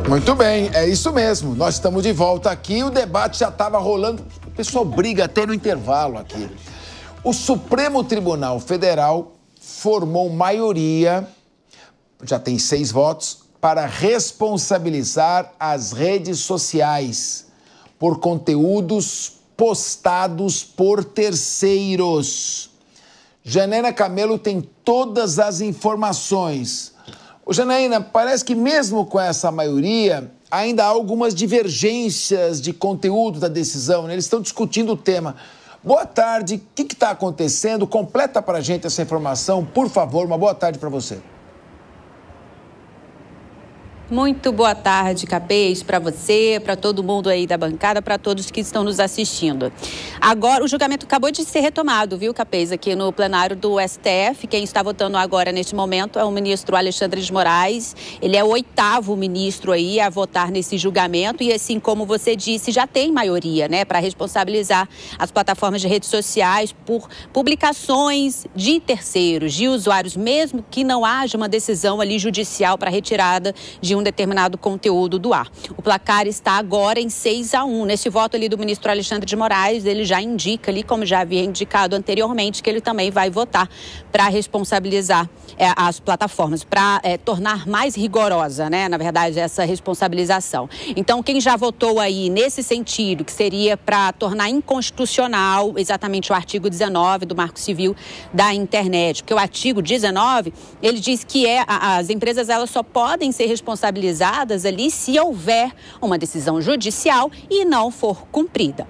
Muito bem, é isso mesmo. Nós estamos de volta aqui, o debate já estava rolando. O pessoal briga até no intervalo aqui. O Supremo Tribunal Federal formou maioria, já tem 6 votos, para responsabilizar as redes sociais por conteúdos postados por terceiros. Janaína Camelo tem todas as informações. Ô, Janaína, parece que mesmo com essa maioria, ainda há algumas divergências de conteúdo da decisão, né? Eles estão discutindo o tema. Boa tarde, o que está acontecendo? Completa para a gente essa informação, por favor. Uma boa tarde para você. Muito boa tarde, Capês, para você, para todo mundo aí da bancada, para todos que estão nos assistindo. Agora, o julgamento acabou de ser retomado, viu, Capês, aqui no plenário do STF. Quem está votando agora, neste momento, é o ministro Alexandre de Moraes. Ele é o 8º ministro aí a votar nesse julgamento e, assim como você disse, já tem maioria, né, para responsabilizar as plataformas de redes sociais por publicações de terceiros, de usuários, mesmo que não haja uma decisão ali judicial para retirada de um determinado conteúdo do ar. O placar está agora em 6-1. Nesse voto ali do ministro Alexandre de Moraes, ele já indica ali, como já havia indicado anteriormente, que ele também vai votar para responsabilizar as plataformas, para tornar mais rigorosa, né, na verdade, essa responsabilização. Então, quem já votou aí nesse sentido, que seria para tornar inconstitucional exatamente o artigo 19 do Marco Civil da Internet, porque o artigo 19, ele diz que as empresas elas só podem ser responsabilizadas ali se houver uma decisão judicial e não for cumprida.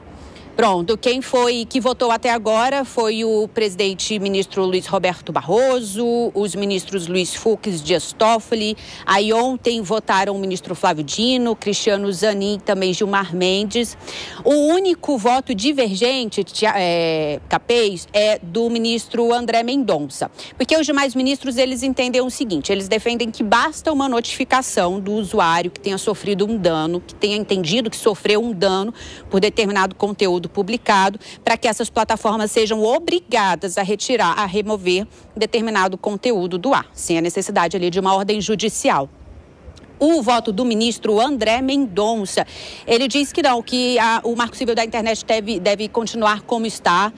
Pronto, quem foi que votou até agora foi o presidente ministro Luiz Roberto Barroso, os ministros Luiz Fux, Dias Toffoli. Aí ontem votaram o ministro Flávio Dino, Cristiano Zanin e também Gilmar Mendes. O único voto divergente, Capês, é do ministro André Mendonça. Porque os demais ministros, eles entendem o seguinte, eles defendem que basta uma notificação do usuário que tenha sofrido um dano, que tenha entendido que sofreu um dano por determinado conteúdo publicado, para que essas plataformas sejam obrigadas a retirar, a remover determinado conteúdo do ar, sem a necessidade ali de uma ordem judicial. O voto do ministro André Mendonça, ele diz que não, que o Marco Civil da Internet deve continuar como está,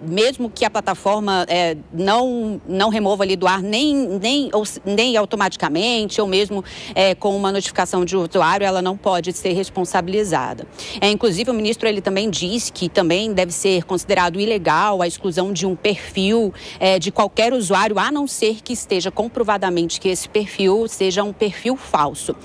mesmo que a plataforma não remova ali do ar nem automaticamente, ou mesmo com uma notificação de usuário, ela não pode ser responsabilizada. Inclusive, o ministro ele também diz que também deve ser considerado ilegal a exclusão de um perfil de qualquer usuário, a não ser que esteja comprovadamente que esse perfil seja um perfil falso.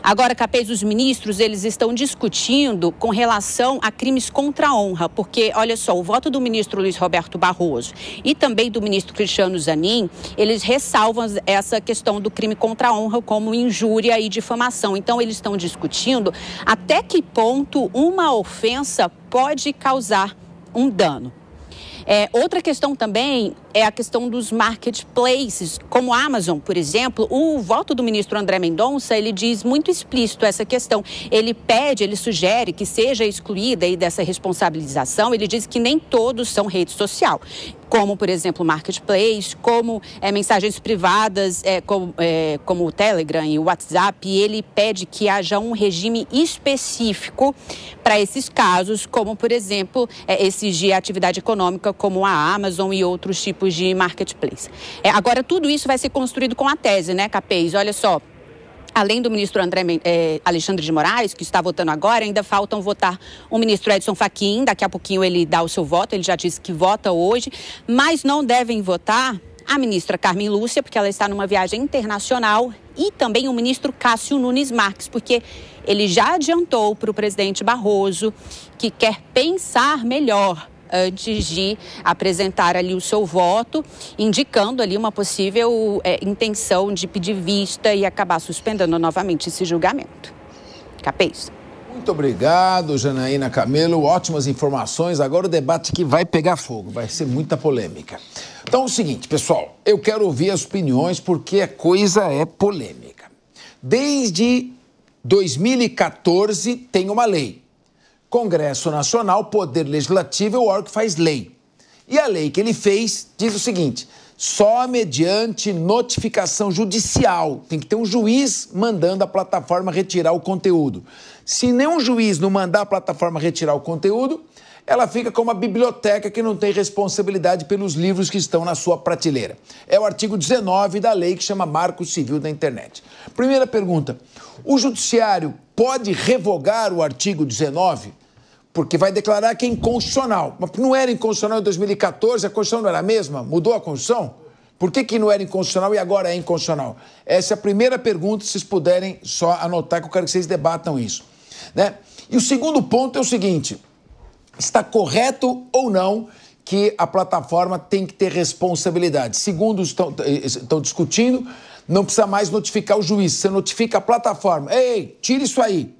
Agora, Capês, os ministros, eles estão discutindo com relação a crimes contra a honra, porque, olha só, o voto do ministro Luiz Roberto Barroso e também do ministro Cristiano Zanin, eles ressalvam essa questão do crime contra a honra como injúria e difamação. Então, eles estão discutindo até que ponto uma ofensa pode causar um dano. Outra questão também é a questão dos marketplaces, como a Amazon, por exemplo. O voto do ministro André Mendonça, ele diz muito explícito essa questão. Ele sugere que seja excluída aí dessa responsabilização. Ele diz que nem todos são rede social, como, por exemplo, marketplace, como mensagens privadas, como o Telegram e o WhatsApp. E ele pede que haja um regime específico para esses casos, como, por exemplo, esses de atividade econômica, como a Amazon e outros tipos de marketplace. Agora, tudo isso vai ser construído com a tese, né, Capês? Olha só. Além do ministro Alexandre de Moraes, que está votando agora, ainda faltam votar o ministro Edson Fachin. Daqui a pouquinho ele dá o seu voto, ele já disse que vota hoje, mas não devem votar a ministra Carmen Lúcia, porque ela está numa viagem internacional, e também o ministro Cássio Nunes Marques, porque ele já adiantou para o presidente Barroso que quer pensar melhor antes de apresentar ali o seu voto, indicando ali uma possível intenção de pedir vista e acabar suspendendo novamente esse julgamento. Capês. Muito obrigado, Janaína Camelo. Ótimas informações. Agora o debate que vai pegar fogo, vai ser muita polêmica. Então é o seguinte, pessoal, eu quero ouvir as opiniões porque a coisa é polêmica. Desde 2014 tem uma lei. Congresso Nacional, Poder Legislativo é o órgão que faz lei. E a lei que ele fez diz o seguinte: só mediante notificação judicial. Tem que ter um juiz mandando a plataforma retirar o conteúdo. Se nenhum juiz não mandar a plataforma retirar o conteúdo, ela fica como uma biblioteca que não tem responsabilidade pelos livros que estão na sua prateleira. É o artigo 19 da lei que chama Marco Civil da Internet. Primeira pergunta, o judiciário pode revogar o artigo 19? Porque vai declarar que é inconstitucional. Mas não era inconstitucional em 2014, a Constituição não era a mesma? Mudou a Constituição? Por que não era inconstitucional e agora é inconstitucional? Essa é a primeira pergunta, se vocês puderem só anotar, que eu quero que vocês debatam isso. Né? E o segundo ponto é o seguinte, está correto ou não que a plataforma tem que ter responsabilidade? Segundo estão discutindo, não precisa mais notificar o juiz, você notifica a plataforma. Ei, tira isso aí.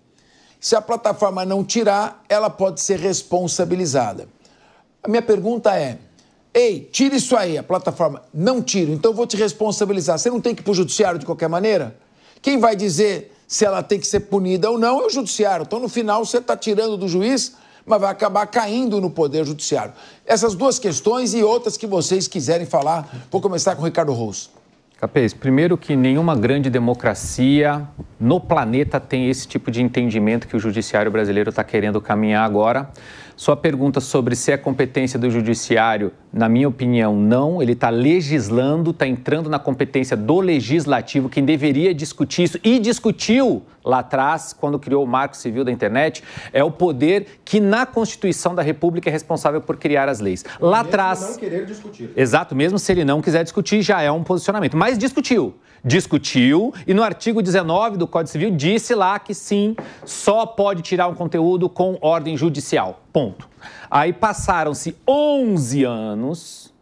Se a plataforma não tirar, ela pode ser responsabilizada. A minha pergunta é, ei, tira isso aí, a plataforma não tira, então eu vou te responsabilizar. Você não tem que ir para o judiciário de qualquer maneira? Quem vai dizer se ela tem que ser punida ou não é o judiciário. Então, no final, você está tirando do juiz, mas vai acabar caindo no poder judiciário. Essas duas questões e outras que vocês quiserem falar. Vou começar com o Ricardo Rous. Capês, primeiro que nenhuma grande democracia no planeta tem esse tipo de entendimento que o judiciário brasileiro está querendo caminhar agora. Sua pergunta sobre se é competência do judiciário, na minha opinião, não. Ele está legislando, está entrando na competência do legislativo, quem deveria discutir isso e discutiu lá atrás, quando criou o Marco Civil da Internet, é o poder que na Constituição da República é responsável por criar as leis. Lá atrás... Mesmo não querer discutir. Exato, mesmo se ele não quiser discutir, já é um posicionamento. Mas discutiu e no artigo 19 do Código Civil disse lá que sim, só pode tirar um conteúdo com ordem judicial, ponto. Aí passaram-se 11 anos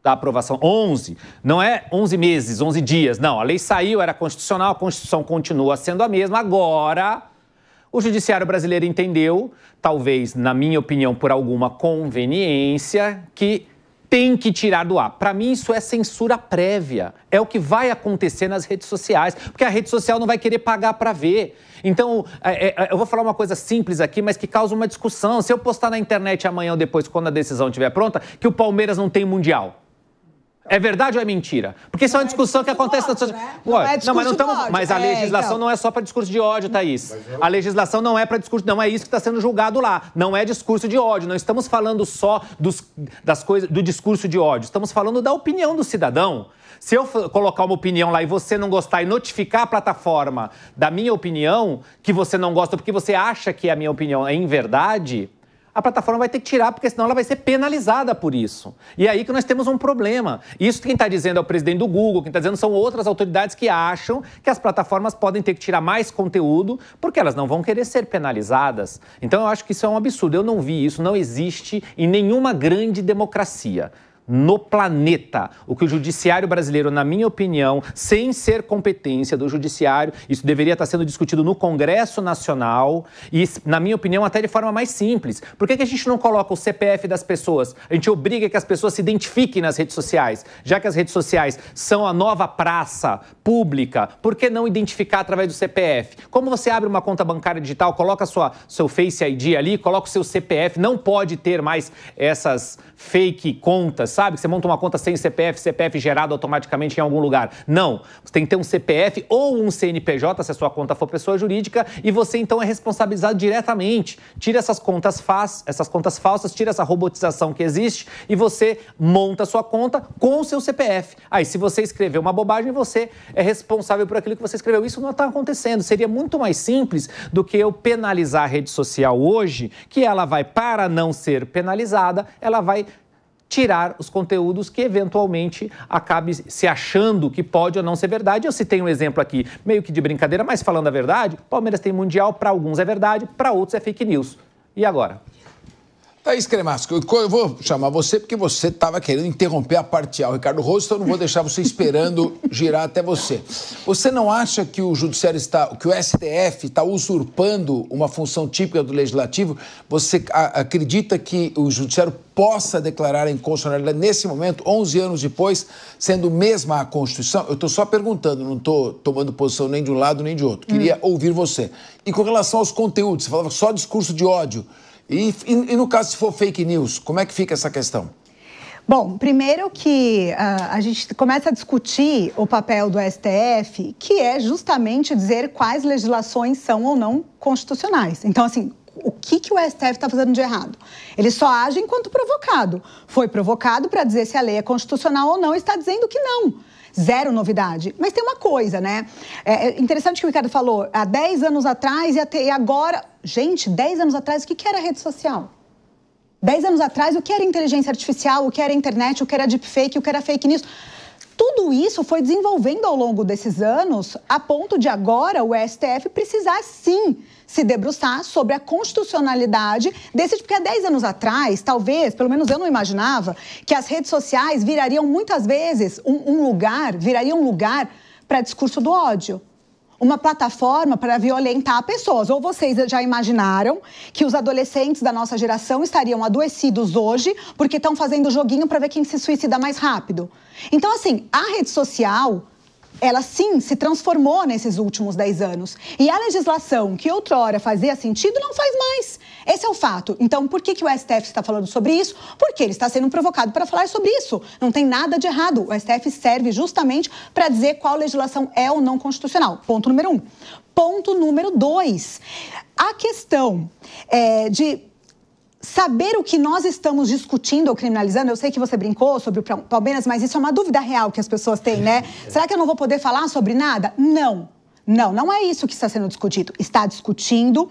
da aprovação, 11, não é 11 meses, 11 dias, não, a lei saiu, era constitucional, a Constituição continua sendo a mesma, agora o judiciário brasileiro entendeu, talvez, na minha opinião, por alguma conveniência, que tem que tirar do ar. Para mim, isso é censura prévia. É o que vai acontecer nas redes sociais, porque a rede social não vai querer pagar para ver. Então, eu vou falar uma coisa simples aqui, mas que causa uma discussão. Se eu postar na internet amanhã ou depois, quando a decisão estiver pronta, que o Palmeiras não tem Mundial. É verdade ou é mentira? Porque isso é uma discussão que acontece... Mas a legislação não é só para discurso de ódio, Thaís. A legislação não é para discurso... Não é isso que está sendo julgado lá. Não é discurso de ódio. Não estamos falando só das coisas, do discurso de ódio. Estamos falando da opinião do cidadão. Se eu colocar uma opinião lá e você não gostar e notificar a plataforma da minha opinião, que você não gosta porque você acha que a minha opinião é em verdade... a plataforma vai ter que tirar, porque senão ela vai ser penalizada por isso. E é aí que nós temos um problema. Isso quem está dizendo é o presidente do Google, quem está dizendo são outras autoridades que acham que as plataformas podem ter que tirar mais conteúdo, porque elas não vão querer ser penalizadas. Então eu acho que isso é um absurdo. Eu não vi isso, não existe em nenhuma grande democracia no planeta. O que o judiciário brasileiro, na minha opinião, sem ser competência do judiciário, isso deveria estar sendo discutido no Congresso Nacional e, na minha opinião, até de forma mais simples. Por que a gente não coloca o CPF das pessoas? A gente obriga que as pessoas se identifiquem nas redes sociais. Já que as redes sociais são a nova praça pública, por que não identificar através do CPF? Como você abre uma conta bancária digital, coloca seu Face ID ali, coloca o seu CPF, não pode ter mais essas fake contas, sabe? Que você monta uma conta sem CPF gerado automaticamente em algum lugar. Não. Você tem que ter um CPF ou um CNPJ, se a sua conta for pessoa jurídica, e você então é responsabilizado diretamente. Tira essas contas falsas, tira essa robotização que existe e você monta a sua conta com o seu CPF. Aí, se você escreveu uma bobagem, você é responsável por aquilo que você escreveu. Isso não está acontecendo. Seria muito mais simples do que eu penalizar a rede social hoje, que ela vai, para não ser penalizada, ela vai tirar os conteúdos que eventualmente acabe se achando que pode ou não ser verdade. Eu citei um exemplo aqui, meio que de brincadeira, mas falando a verdade, Palmeiras tem Mundial, para alguns é verdade, para outros é fake news. E agora? Thaís Cremasco, eu vou chamar você porque você estava querendo interromper a parte A. O Ricardo Rous, então eu não vou deixar você esperando girar até você. Você não acha que o judiciário que o STF está usurpando uma função típica do legislativo? Você acredita que o judiciário possa declarar a inconstitucionalidade nesse momento, 11 anos depois, sendo mesma a Constituição? Eu estou só perguntando, não estou tomando posição nem de um lado nem de outro. Queria ouvir você. E com relação aos conteúdos, você falava só discurso de ódio. E no caso, se for fake news, como é que fica essa questão? Bom, primeiro que a gente começa a discutir o papel do STF, que é justamente dizer quais legislações são ou não constitucionais. Então, assim, o que o STF está fazendo de errado? Ele só age enquanto provocado. Foi provocado para dizer se a lei é constitucional ou não, está dizendo que não. Zero novidade. Mas tem uma coisa, né? É interessante que o Ricardo falou, há 10 anos atrás e agora... Gente, 10 anos atrás, o que era rede social? 10 anos atrás, o que era inteligência artificial, o que era internet, o que era deepfake, o que era fake news? Tudo isso foi desenvolvendo ao longo desses anos, a ponto de agora o STF precisar, sim, se debruçar sobre a constitucionalidade desse... Porque há 10 anos atrás, talvez, pelo menos eu não imaginava, que as redes sociais virariam muitas vezes um lugar para discurso do ódio. Uma plataforma para violentar pessoas. Ou vocês já imaginaram que os adolescentes da nossa geração estariam adoecidos hoje porque estão fazendo joguinho para ver quem se suicida mais rápido? Então, assim, a rede social, ela sim se transformou nesses últimos 10 anos. E a legislação que outrora fazia sentido não faz mais. Esse é o fato. Então, por que o STF está falando sobre isso? Porque ele está sendo provocado para falar sobre isso. Não tem nada de errado. O STF serve justamente para dizer qual legislação é ou não constitucional. Ponto número 1. Ponto número 2. A questão de saber o que nós estamos discutindo ou criminalizando. Eu sei que você brincou sobre o Palmeiras, mas isso é uma dúvida real que as pessoas têm, né? Será que eu não vou poder falar sobre nada? Não. Não é isso que está sendo discutido. Está discutindo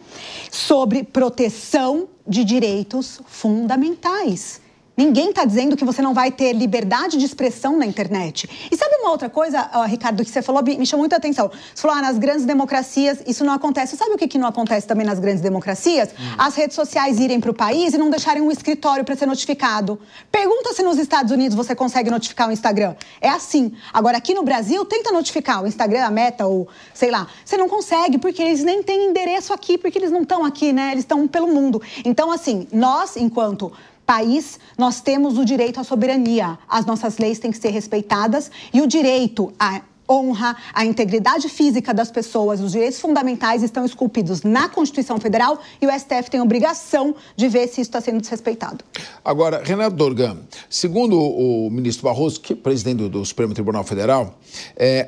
sobre proteção de direitos fundamentais. Ninguém está dizendo que você não vai ter liberdade de expressão na internet. E sabe uma outra coisa, Ricardo, que você falou, me chamou muita atenção. Você falou, nas grandes democracias isso não acontece. Sabe o que não acontece também nas grandes democracias? As redes sociais irem para o país e não deixarem um escritório para ser notificado. Pergunta se nos Estados Unidos você consegue notificar o Instagram. É assim. Agora, aqui no Brasil, tenta notificar o Instagram, a Meta ou sei lá. Você não consegue porque eles nem têm endereço aqui, porque eles não estão aqui, né? Eles estão pelo mundo. Então, assim, nós, enquanto país, nós temos o direito à soberania. As nossas leis têm que ser respeitadas e o direito à honra, à integridade física das pessoas, os direitos fundamentais estão esculpidos na Constituição Federal e o STF tem a obrigação de ver se isso está sendo desrespeitado. Agora, Renato Dorgan, segundo o ministro Barroso, que é presidente do Supremo Tribunal Federal,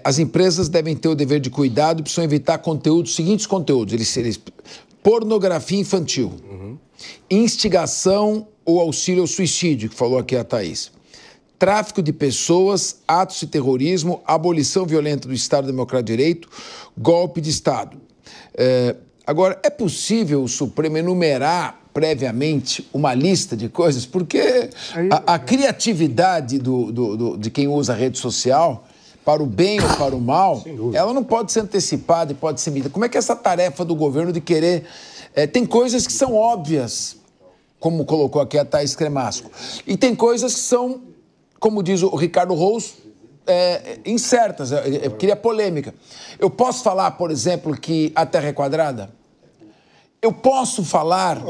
as empresas devem ter o dever de cuidado e precisam evitar seguintes conteúdos, pornografia infantil, instigação ou auxílio ao suicídio, que falou aqui a Thaís, tráfico de pessoas, atos de terrorismo, abolição violenta do Estado Democrático de Direito, golpe de Estado. Agora, é possível o Supremo enumerar previamente uma lista de coisas? Porque a criatividade de quem usa a rede social, para o bem ou para o mal, ela não pode ser antecipada e pode ser medida. Como é que é essa tarefa do governo de querer... tem coisas que são óbvias, como colocou aqui a Thaís Cremasco. E tem coisas que são, como diz o Ricardo Rous, incertas. Eu queria polêmica. Eu posso falar, por exemplo, que a Terra é quadrada? Eu posso falar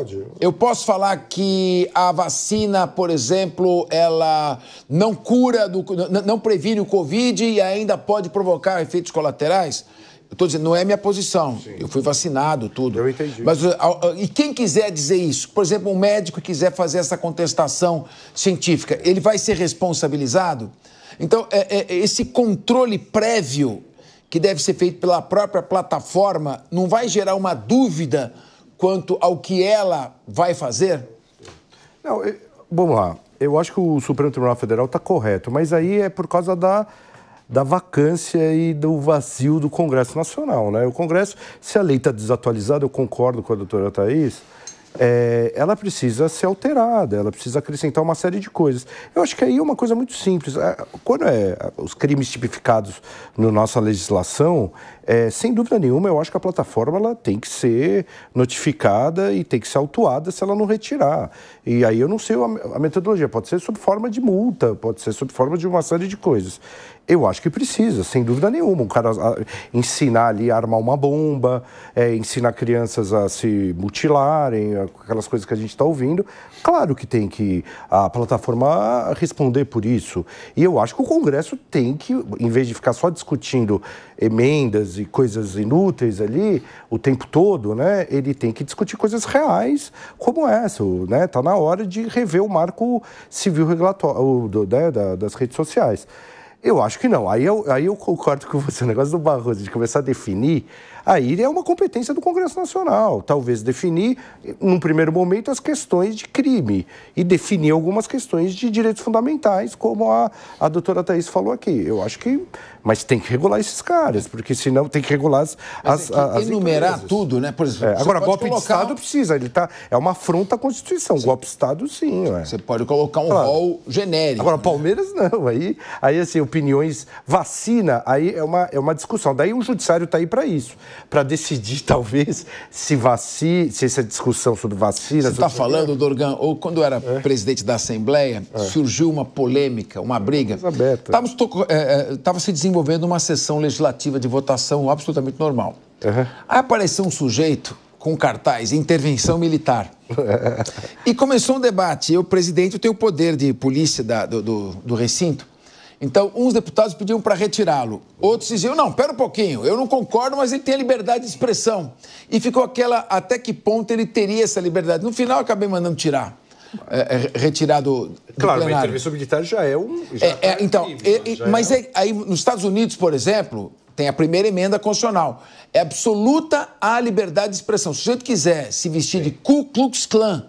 que a vacina, por exemplo, ela não cura, não previne o Covid e ainda pode provocar efeitos colaterais? Eu estou dizendo, não é minha posição. Sim. Eu fui vacinado, tudo. Eu entendi. Mas, e quem quiser dizer isso, por exemplo, um médico que quiser fazer essa contestação científica, ele vai ser responsabilizado? Então, esse controle prévio que deve ser feito pela própria plataforma não vai gerar uma dúvida quanto ao que ela vai fazer? Não, vamos lá. Eu acho que o Supremo Tribunal Federal está correto, mas aí é por causa da vacância e do vazio do Congresso Nacional, né? O Congresso, se a lei está desatualizada, eu concordo com a doutora Thaís, ela precisa ser alterada, ela precisa acrescentar uma série de coisas. Eu acho que aí é uma coisa muito simples. Quando os crimes tipificados na nossa legislação, sem dúvida nenhuma, eu acho que a plataforma ela tem que ser notificada e tem que ser autuada se ela não retirar. E aí eu não sei a metodologia, pode ser sob forma de multa, pode ser sob forma de uma série de coisas. Eu acho que precisa, sem dúvida nenhuma. Um cara ensinar ali a armar uma bomba, ensinar crianças a se mutilarem, aquelas coisas que a gente está ouvindo. Claro que tem que a plataforma responder por isso. E eu acho que o Congresso tem que, em vez de ficar só discutindo emendas brigas e coisas inúteis ali o tempo todo, né? Ele tem que discutir coisas reais como essa, né? Tá na hora de rever o marco civil regulatório das redes sociais. Eu acho que não. Aí eu concordo com você. O negócio do Barroso, de começar a definir, aí é uma competência do Congresso Nacional. Talvez definir, num primeiro momento, as questões de crime e definir algumas questões de direitos fundamentais, como a doutora Thaís falou aqui. Eu acho que... Mas tem que regular esses caras, porque senão tem que regular as enumerar empresas. Tudo, né? Por exemplo, agora, golpe de Estado precisa. É uma afronta à Constituição. Sim. Golpe de Estado, sim. Você pode colocar um rol genérico. Agora, Palmeiras, não. Aí assim, opiniões... Vacina, aí é uma discussão. Daí o Judiciário está aí para isso. Para decidir, talvez, se essa discussão sobre vacina... Você está falando, Dorgan, ou quando eu era presidente da Assembleia, surgiu uma polêmica, uma briga. Estava se desenvolvendo uma sessão legislativa de votação absolutamente normal. Aí apareceu um sujeito com cartaz, intervenção militar. E começou um debate. Eu, presidente, eu tenho o poder de polícia do recinto. Então, uns deputados pediam para retirá-lo. Outros diziam, não, pera um pouquinho, eu não concordo, mas ele tem a liberdade de expressão. E ficou até que ponto ele teria essa liberdade. No final, eu acabei mandando retirar do Claro, plenário. Mas a intervenção militar já é um... Aí, nos Estados Unidos, por exemplo, tem a primeira emenda constitucional. É absoluta a liberdade de expressão. Se o sujeito quiser se vestir de Ku Klux Klan,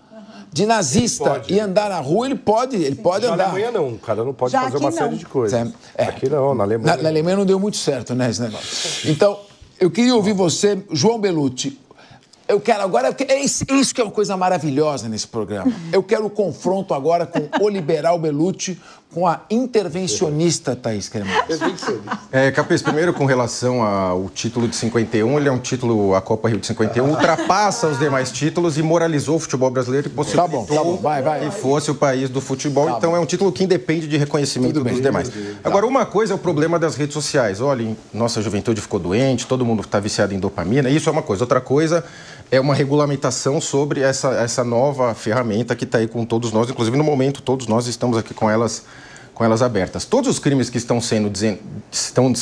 de nazista e andar na rua, ele pode andar. Na Alemanha não, o cara não pode fazer uma série de coisas. Aqui não, na Alemanha. Na Alemanha não deu muito certo, né, esse negócio. Então, eu queria ouvir você, João Bellucci. Eu quero agora... Isso que é uma coisa maravilhosa nesse programa. Eu quero o confronto agora com o liberal Bellucci com a intervencionista Thaís Cremonesi. Capês, primeiro com relação ao título de 51, ele é um título, a Copa Rio de 51, ultrapassa os demais títulos e moralizou o futebol brasileiro e possibilitou que fosse o país do futebol. Então é um título que independe de reconhecimento dos demais. Agora, uma coisa é o problema das redes sociais. Olha, nossa juventude ficou doente, todo mundo está viciado em dopamina, isso é uma coisa. Outra coisa é uma regulamentação sobre essa nova ferramenta que está aí com todos nós, inclusive no momento todos nós estamos aqui com elas abertas. Todos os crimes que estão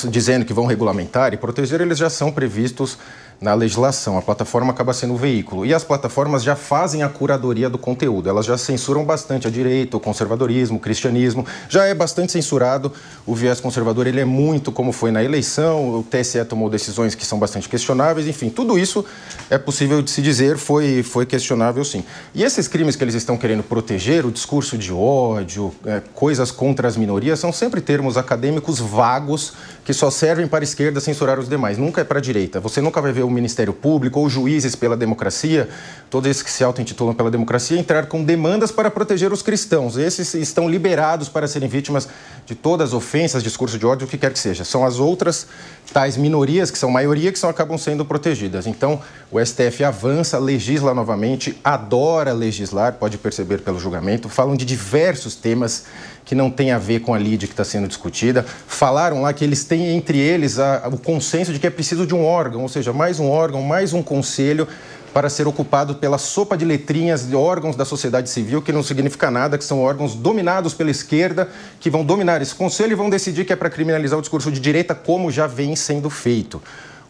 dizendo que vão regulamentar e proteger, eles já são previstos na legislação. A plataforma acaba sendo o veículo. E as plataformas já fazem a curadoria do conteúdo. Elas já censuram bastante a direita, o conservadorismo, o cristianismo. Já é bastante censurado. O viés conservador, ele é muito como foi na eleição. O TSE tomou decisões que são bastante questionáveis. Enfim, tudo isso é possível de se dizer foi questionável, sim. E esses crimes que eles estão querendo proteger, o discurso de ódio, coisas contra as minorias, são sempre termos acadêmicos vagos que só servem para a esquerda censurar os demais. Nunca é para a direita. Você nunca vai ver o Ministério Público ou juízes pela democracia, todos esses que se auto-intitulam pela democracia, entrar com demandas para proteger os cristãos. Esses estão liberados para serem vítimas de todas as ofensas, discurso de ódio, o que quer que seja. São as outras tais minorias, que são maioria, que acabam sendo protegidas. Então, o STF avança, legisla novamente, adora legislar, pode perceber pelo julgamento, falam de diversos temas que não tem a ver com a lide que está sendo discutida. Falaram lá que eles têm entre eles o consenso de que é preciso de um órgão, ou seja, mais um órgão, mais um conselho para ser ocupado pela sopa de letrinhas de órgãos da sociedade civil, que não significa nada, que são órgãos dominados pela esquerda, que vão dominar esse conselho e vão decidir que é para criminalizar o discurso de direita, como já vem sendo feito.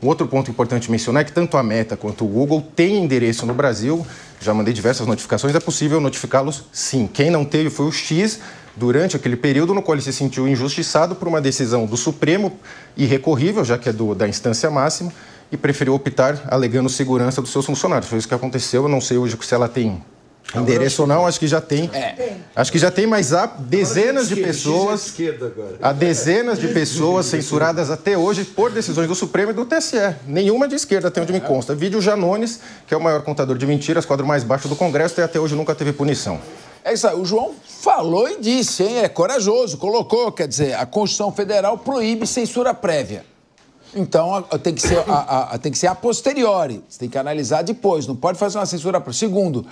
Um outro ponto importante mencionar é que tanto a Meta quanto o Google têm endereço no Brasil. Já mandei diversas notificações, é possível notificá-los sim. Quem não teve foi o X, durante aquele período no qual ele se sentiu injustiçado por uma decisão do Supremo, irrecorrível, já que é da instância máxima, e preferiu optar alegando segurança dos seus funcionários. Foi isso que aconteceu. Eu não sei hoje se ela tem endereço ou não, acho que já tem. Acho que já tem, mas há dezenas de pessoas. Há dezenas de pessoas censuradas até hoje por decisões do Supremo e do TSE. Nenhuma de esquerda, até onde me consta. Vídeo Janones, que é o maior contador de mentiras, quadro mais baixo do Congresso, e até hoje nunca teve punição. É isso aí, o João falou e disse, hein? É corajoso, colocou, quer dizer, a Constituição Federal proíbe censura prévia. Então, tem que ser a posteriori, você tem que analisar depois, não pode fazer uma censura prévia. Segundo,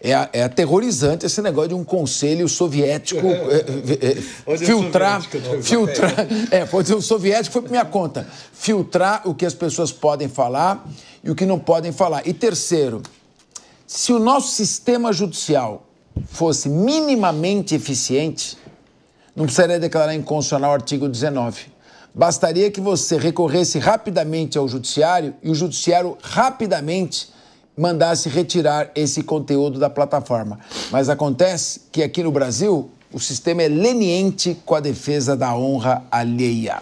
é aterrorizante esse negócio de um conselho soviético filtrar, pode ser o soviético, foi por minha conta, filtrar o que as pessoas podem falar e o que não podem falar. E terceiro, se o nosso sistema judicial fosse minimamente eficiente, não precisaria declarar inconstitucional o artigo 19. bastaria que você recorresse rapidamente ao judiciário e o judiciário rapidamente mandasse retirar esse conteúdo da plataforma. Mas acontece que aqui no Brasil, o sistema é leniente com a defesa da honra alheia.